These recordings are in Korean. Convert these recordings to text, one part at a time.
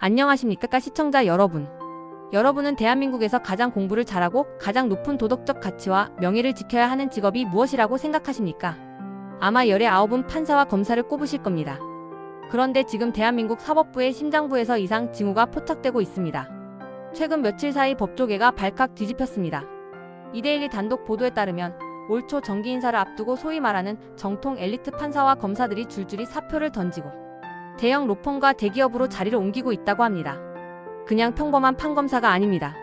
안녕하십니까 시청자 여러분. 여러분은 대한민국에서 가장 공부를 잘하고 가장 높은 도덕적 가치와 명예를 지켜야 하는 직업이 무엇이라고 생각하십니까? 아마 열의 9은 판사와 검사를 꼽으실 겁니다. 그런데 지금 대한민국 사법부의 심장부에서 이상 징후가 포착되고 있습니다. 최근 며칠 사이 법조계가 발칵 뒤집혔습니다. 이데일리 단독 보도에 따르면 올 초 정기 인사를 앞두고 소위 말하는 정통 엘리트 판사와 검사들이 줄줄이 사표를 던지고 대형 로펌과 대기업으로 자리를 옮기고 있다고 합니다. 그냥 평범한 판검사가 아닙니다.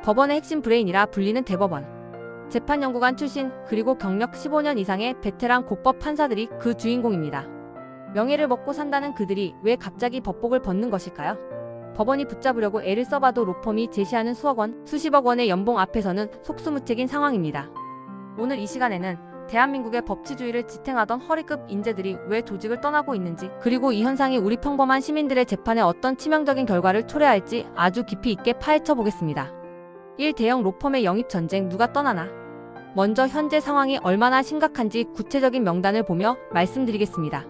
법원의 핵심 브레인이라 불리는 대법원, 재판연구관 출신 그리고 경력 15년 이상의 베테랑 고법 판사들이 그 주인공입니다. 명예를 먹고 산다는 그들이 왜 갑자기 법복을 벗는 것일까요? 법원이 붙잡으려고 애를 써봐도 로펌이 제시하는 수억 원, 수십억 원의 연봉 앞에서는 속수무책인 상황입니다. 오늘 이 시간에는 대한민국의 법치주의를 지탱하던 허리급 인재들이 왜 조직을 떠나고 있는지, 그리고 이 현상이 우리 평범한 시민들의 재판에 어떤 치명적인 결과를 초래할지 아주 깊이 있게 파헤쳐 보겠습니다. 1. 대형 로펌의 영입전쟁 누가 떠나나? 먼저 현재 상황이 얼마나 심각한지 구체적인 명단을 보며 말씀드리겠습니다.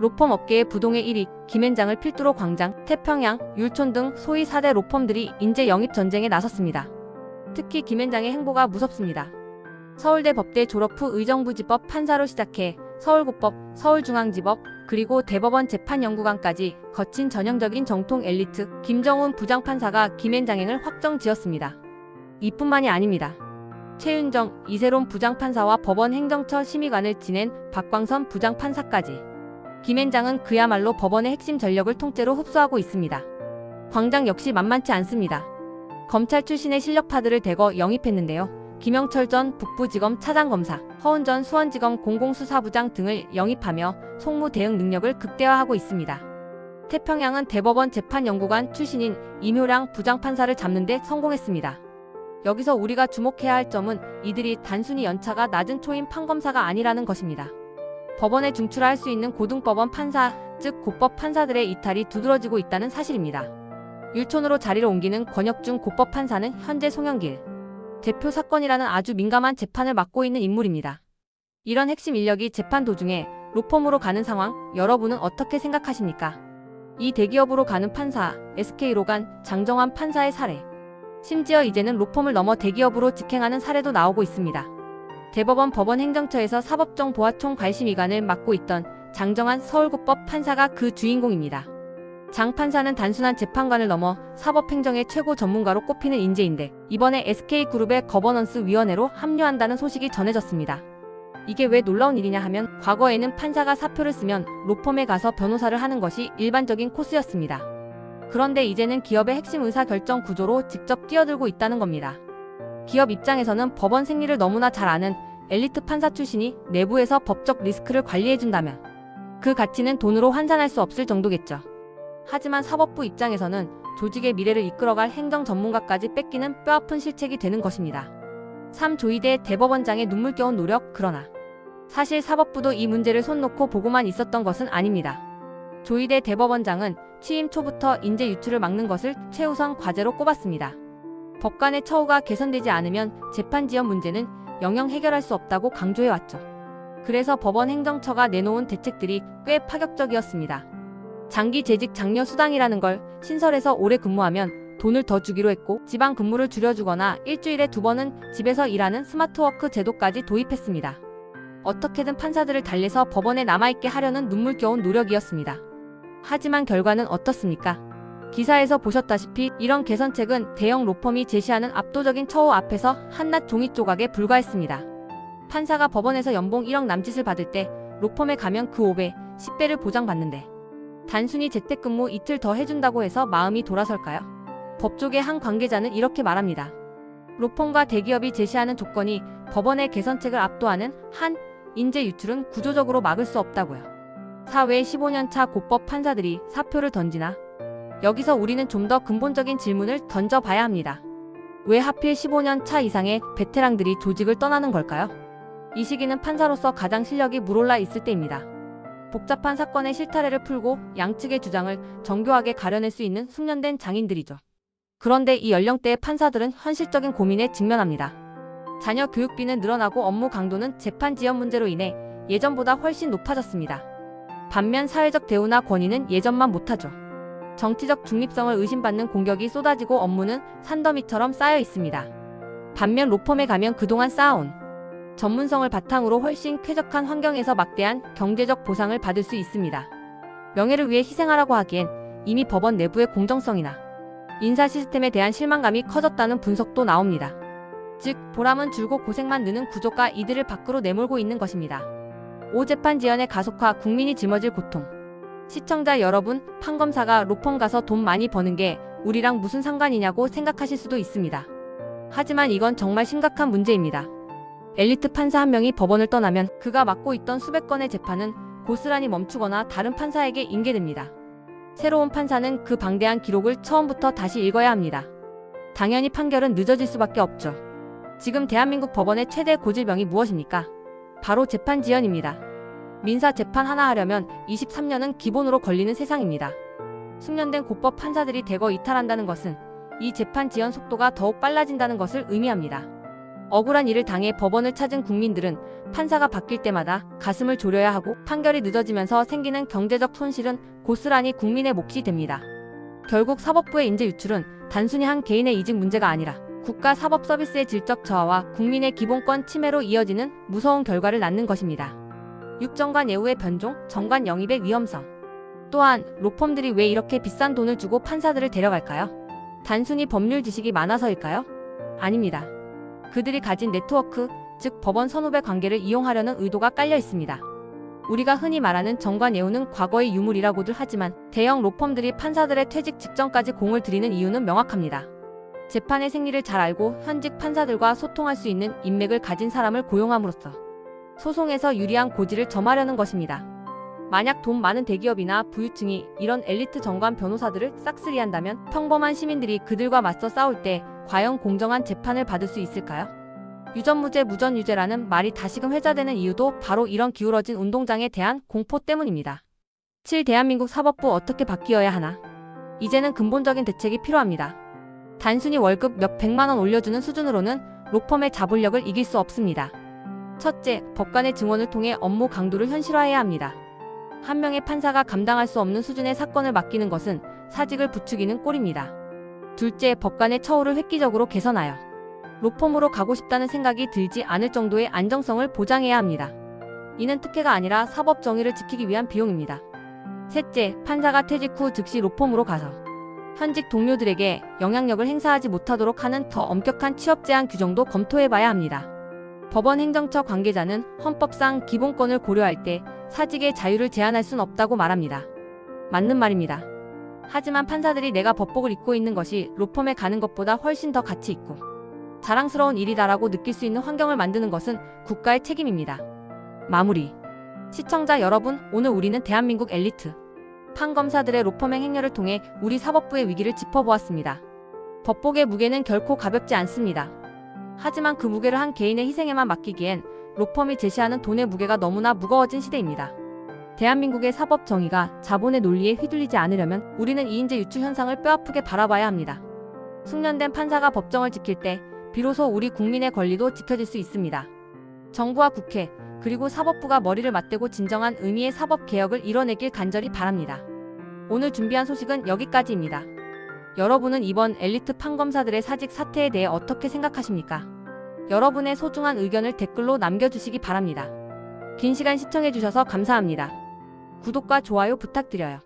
로펌 업계의 부동의 1위, 김앤장을 필두로 광장, 태평양, 율촌 등 소위 4대 로펌들이 인재 영입전쟁에 나섰습니다. 특히 김앤장의 행보가 무섭습니다. 서울대 법대 졸업 후 의정부지법 판사로 시작해 서울고법, 서울중앙지법, 그리고 대법원 재판연구관까지 거친 전형적인 정통 엘리트 김정훈 부장판사가 김앤장행을 확정지었습니다. 이뿐만이 아닙니다. 최윤정, 이세롬 부장판사와 법원 행정처 심의관을 지낸 박광선 부장판사까지 김앤장은 그야말로 법원의 핵심 전력을 통째로 흡수하고 있습니다. 광장 역시 만만치 않습니다. 검찰 출신의 실력파들을 대거 영입했는데요. 김영철 전 북부지검 차장검사, 허은 전 수원지검 공공수사부장 등을 영입하며 송무 대응 능력을 극대화하고 있습니다. 태평양은 대법원 재판연구관 출신인 임효량 부장판사를 잡는 데 성공했습니다. 여기서 우리가 주목해야 할 점은 이들이 단순히 연차가 낮은 초임 판검사가 아니라는 것입니다. 법원에 중출할 수 있는 고등법원 판사, 즉 고법 판사들의 이탈이 두드러지고 있다는 사실입니다. 율촌으로 자리를 옮기는 권혁중 고법 판사는 현재 송영길 대표 사건이라는 아주 민감한 재판을 맡고 있는 인물입니다. 이런 핵심 인력이 재판 도중에 로펌으로 가는 상황, 여러분은 어떻게 생각하십니까? 이 대기업으로 가는 판사, SK로 간 장정환 판사의 사례. 심지어 이제는 로펌을 넘어 대기업으로 직행하는 사례도 나오고 있습니다. 대법원 법원 행정처에서 사법정보화총괄심의관을 맡고 있던 장정환 서울고법 판사가 그 주인공입니다. 장 판사는 단순한 재판관을 넘어 사법행정의 최고 전문가로 꼽히는 인재인데 이번에 SK그룹의 거버넌스 위원회로 합류한다는 소식이 전해졌습니다. 이게 왜 놀라운 일이냐 하면 과거에는 판사가 사표를 쓰면 로펌에 가서 변호사를 하는 것이 일반적인 코스였습니다. 그런데 이제는 기업의 핵심 의사결정 구조로 직접 뛰어들고 있다는 겁니다. 기업 입장에서는 법원 생리를 너무나 잘 아는 엘리트 판사 출신이 내부에서 법적 리스크를 관리해준다면 그 가치는 돈으로 환산할 수 없을 정도겠죠. 하지만 사법부 입장에서는 조직의 미래를 이끌어갈 행정 전문가까지 뺏기는 뼈아픈 실책이 되는 것입니다. 3. 조희대 대법원장의 눈물겨운 노력. 그러나 사실 사법부도 이 문제를 손 놓고 보고만 있었던 것은 아닙니다. 조희대 대법원장은 취임 초부터 인재 유출을 막는 것을 최우선 과제로 꼽았습니다. 법관의 처우가 개선되지 않으면 재판 지연 문제는 영영 해결할 수 없다고 강조해왔죠. 그래서 법원 행정처가 내놓은 대책들이 꽤 파격적이었습니다. 장기 재직 장려 수당이라는 걸 신설해서 오래 근무하면 돈을 더 주기로 했고, 지방 근무를 줄여주거나 일주일에 2번은 집에서 일하는 스마트워크 제도까지 도입했습니다. 어떻게든 판사들을 달래서 법원에 남아있게 하려는 눈물겨운 노력이었습니다. 하지만 결과는 어떻습니까? 기사에서 보셨다시피 이런 개선책은 대형 로펌이 제시하는 압도적인 처우 앞에서 한낱 종이 조각에 불과했습니다. 판사가 법원에서 연봉 1억 남짓을 받을 때 로펌에 가면 그 5배, 10배를 보장받는데 단순히 재택근무 이틀 더 해준다고 해서 마음이 돌아설까요? 법조계 한 관계자는 이렇게 말합니다. 로펌과 대기업이 제시하는 조건이 법원의 개선책을 압도하는 한, 인재 유출은 구조적으로 막을 수 없다고요. 사회 15년 차 고법 판사들이 사표를 던지나? 여기서 우리는 좀 더 근본적인 질문을 던져봐야 합니다. 왜 하필 15년 차 이상의 베테랑들이 조직을 떠나는 걸까요? 이 시기는 판사로서 가장 실력이 물올라 있을 때입니다. 복잡한 사건의 실타래를 풀고 양측의 주장을 정교하게 가려낼 수 있는 숙련된 장인들이죠. 그런데 이 연령대의 판사들은 현실적인 고민에 직면합니다. 자녀 교육비는 늘어나고 업무 강도는 재판 지연 문제로 인해 예전보다 훨씬 높아졌습니다. 반면 사회적 대우나 권위는 예전만 못하죠. 정치적 중립성을 의심받는 공격이 쏟아지고 업무는 산더미처럼 쌓여 있습니다. 반면 로펌에 가면 그동안 쌓아온 전문성을 바탕으로 훨씬 쾌적한 환경에서 막대한 경제적 보상을 받을 수 있습니다. 명예를 위해 희생하라고 하기엔 이미 법원 내부의 공정성이나 인사 시스템에 대한 실망감이 커졌다는 분석도 나옵니다. 즉, 보람은 줄고 고생만 느는 구조가 이들을 밖으로 내몰고 있는 것입니다. 재판 지연의 가속화, 국민이 짊어질 고통. 시청자 여러분, 판검사가 로펌 가서 돈 많이 버는 게 우리랑 무슨 상관이냐고 생각하실 수도 있습니다. 하지만 이건 정말 심각한 문제입니다. 엘리트 판사 한 명이 법원을 떠나면 그가 맡고 있던 수백 건의 재판은 고스란히 멈추거나 다른 판사에게 인계됩니다. 새로운 판사는 그 방대한 기록을 처음부터 다시 읽어야 합니다. 당연히 판결은 늦어질 수밖에 없죠. 지금 대한민국 법원의 최대 고질병이 무엇입니까? 바로 재판 지연입니다. 민사 재판 하나 하려면 23년은 기본으로 걸리는 세상입니다. 숙련된 고법 판사들이 대거 이탈한다는 것은 이 재판 지연 속도가 더욱 빨라진다는 것을 의미합니다. 억울한 일을 당해 법원을 찾은 국민들은 판사가 바뀔 때마다 가슴을 졸여야 하고 판결이 늦어지면서 생기는 경제적 손실은 고스란히 국민의 몫이 됩니다. 결국 사법부의 인재 유출은 단순히 한 개인의 이직 문제가 아니라 국가 사법 서비스의 질적 저하와 국민의 기본권 침해로 이어지는 무서운 결과를 낳는 것입니다. 육정관 예우의 변종, 정관 영입의 위험성. 또한 로펌들이 왜 이렇게 비싼 돈을 주고 판사들을 데려갈까요? 단순히 법률 지식이 많아서일까요? 아닙니다. 그들이 가진 네트워크, 즉 법원 선후배 관계를 이용하려는 의도가 깔려 있습니다. 우리가 흔히 말하는 정관 예우는 과거의 유물이라고들 하지만 대형 로펌들이 판사들의 퇴직 직전까지 공을 들이는 이유는 명확합니다. 재판의 생리를 잘 알고 현직 판사들과 소통할 수 있는 인맥을 가진 사람을 고용함으로써 소송에서 유리한 고지를 점하려는 것입니다. 만약 돈 많은 대기업이나 부유층이 이런 엘리트 정관 변호사들을 싹쓸이한다면 평범한 시민들이 그들과 맞서 싸울 때 과연 공정한 재판을 받을 수 있을까요? 유전무죄 무전유죄라는 말이 다시금 회자되는 이유도 바로 이런 기울어진 운동장에 대한 공포 때문입니다. 7. 대한민국 사법부 어떻게 바뀌어야 하나? 이제는 근본적인 대책이 필요합니다. 단순히 월급 몇 백만 원 올려주는 수준으로는 로펌의 자본력을 이길 수 없습니다. 첫째, 법관의 증언을 통해 업무 강도를 현실화해야 합니다. 한 명의 판사가 감당할 수 없는 수준의 사건을 맡기는 것은 사직을 부추기는 꼴입니다. 둘째, 법관의 처우를 획기적으로 개선하여 로펌으로 가고 싶다는 생각이 들지 않을 정도의 안정성을 보장해야 합니다. 이는 특혜가 아니라 사법 정의를 지키기 위한 비용입니다. 셋째, 판사가 퇴직 후 즉시 로펌으로 가서 현직 동료들에게 영향력을 행사하지 못하도록 하는 더 엄격한 취업 제한 규정도 검토해봐야 합니다. 법원 행정처 관계자는 헌법상 기본권을 고려할 때 사직의 자유를 제한할 순 없다고 말합니다. 맞는 말입니다. 하지만 판사들이 내가 법복을 입고 있는 것이 로펌에 가는 것보다 훨씬 더 가치 있고 자랑스러운 일이다라고 느낄 수 있는 환경을 만드는 것은 국가의 책임입니다. 마무리. 시청자 여러분, 오늘 우리는 대한민국 엘리트 판검사들의 로펌행 행렬을 통해 우리 사법부의 위기를 짚어보았습니다. 법복의 무게는 결코 가볍지 않습니다. 하지만 그 무게를 한 개인의 희생에만 맡기기엔 로펌이 제시하는 돈의 무게가 너무나 무거워진 시대입니다. 대한민국의 사법 정의가 자본의 논리에 휘둘리지 않으려면 우리는 이인재 유출 현상을 뼈아프게 바라봐야 합니다. 숙련된 판사가 법정을 지킬 때 비로소 우리 국민의 권리도 지켜질 수 있습니다. 정부와 국회, 그리고 사법부가 머리를 맞대고 진정한 의미의 사법개혁을 이뤄내길 간절히 바랍니다. 오늘 준비한 소식은 여기까지입니다. 여러분은 이번 엘리트 판검사들의 사직 사태에 대해 어떻게 생각하십니까? 여러분의 소중한 의견을 댓글로 남겨주시기 바랍니다. 긴 시간 시청해주셔서 감사합니다. 구독과 좋아요 부탁드려요.